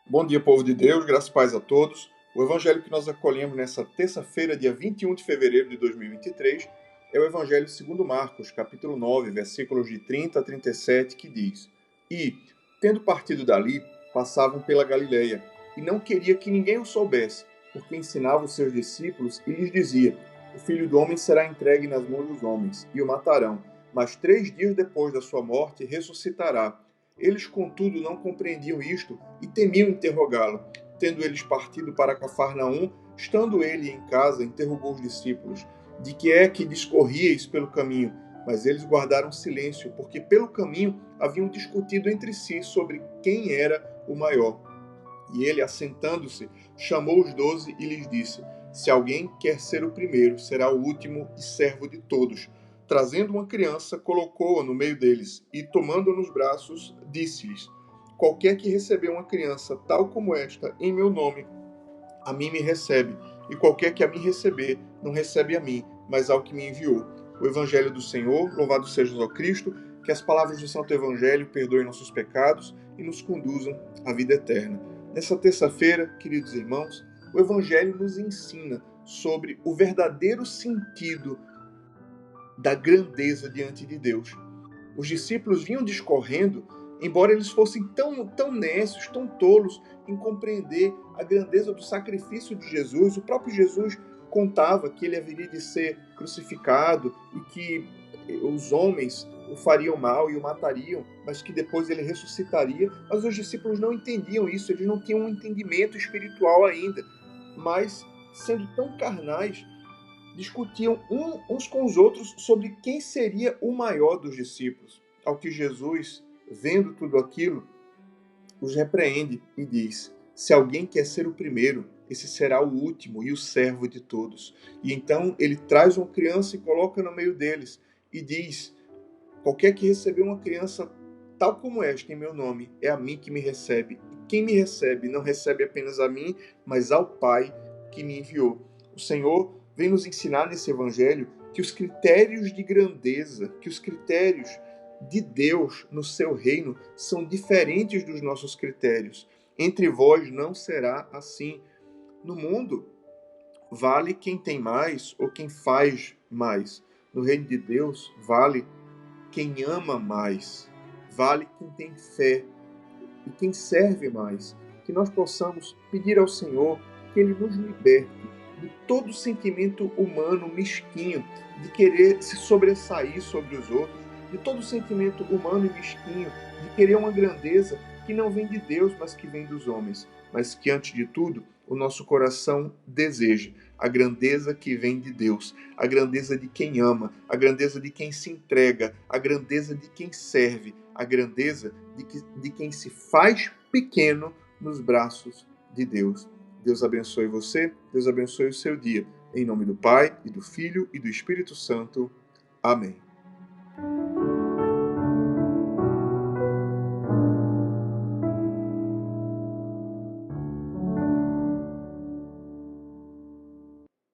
Bom dia, povo de Deus, graças e paz a todos. O evangelho que nós acolhemos nessa terça-feira, dia 21 de fevereiro de 2023, é o evangelho segundo Marcos, capítulo 9, versículos de 30 a 37, que diz: E, tendo partido dali, passavam pela Galileia, e não queria que ninguém o soubesse, porque ensinava os seus discípulos e lhes dizia: O Filho do Homem será entregue nas mãos dos homens, e o matarão, mas 3 dias depois da sua morte ressuscitará. Eles, contudo, não compreendiam isto e temiam interrogá-lo. Tendo eles partido para Cafarnaum, estando ele em casa, interrogou os discípulos: De que é que discorríeis pelo caminho? Mas eles guardaram silêncio, porque pelo caminho haviam discutido entre si sobre quem era o maior. E ele, assentando-se, chamou os 12 e lhes disse: Se alguém quer ser o primeiro, será o último e servo de todos. Trazendo uma criança, colocou-a no meio deles e, tomando-a nos braços, disse-lhes: Qualquer que receber uma criança tal como esta, em meu nome, a mim me recebe, e qualquer que a mim receber, não recebe a mim, mas ao que me enviou. O Evangelho do Senhor, louvado seja o Cristo, que as palavras do Santo Evangelho perdoem nossos pecados e nos conduzam à vida eterna. Nessa terça-feira, queridos irmãos, o Evangelho nos ensina sobre o verdadeiro sentido da grandeza diante de Deus. Os discípulos vinham discorrendo, embora eles fossem tão nécios, tão tolos em compreender a grandeza do sacrifício de Jesus. O próprio Jesus contava que ele haveria de ser crucificado e que os homens o fariam mal e o matariam, mas que depois ele ressuscitaria. Mas os discípulos não entendiam isso, eles não tinham um entendimento espiritual ainda. Mas, sendo tão carnais, discutiam uns com os outros sobre quem seria o maior dos discípulos. Ao que Jesus, vendo tudo aquilo, os repreende e diz: Se alguém quer ser o primeiro, esse será o último e o servo de todos. E então ele traz uma criança e coloca no meio deles e diz: Qualquer que receber uma criança tal como esta em meu nome, é a mim que me recebe. E quem me recebe não recebe apenas a mim, mas ao Pai que me enviou. O Senhor vem nos ensinar nesse evangelho que os critérios de grandeza, que os critérios de Deus no seu reino são diferentes dos nossos critérios. Entre vós não será assim. No mundo, vale quem tem mais ou quem faz mais. No reino de Deus, vale quem ama mais, vale quem tem fé e quem serve mais. Que nós possamos pedir ao Senhor que Ele nos liberte de todo sentimento humano mesquinho, de querer se sobressair sobre os outros, de todo sentimento humano e mesquinho, de querer uma grandeza que não vem de Deus, mas que vem dos homens. Mas que, antes de tudo, o nosso coração deseje a grandeza que vem de Deus, a grandeza de quem ama, a grandeza de quem se entrega, a grandeza de quem serve, a grandeza de quem se faz pequeno nos braços de Deus. Deus abençoe você, Deus abençoe o seu dia. Em nome do Pai, e do Filho, e do Espírito Santo. Amém.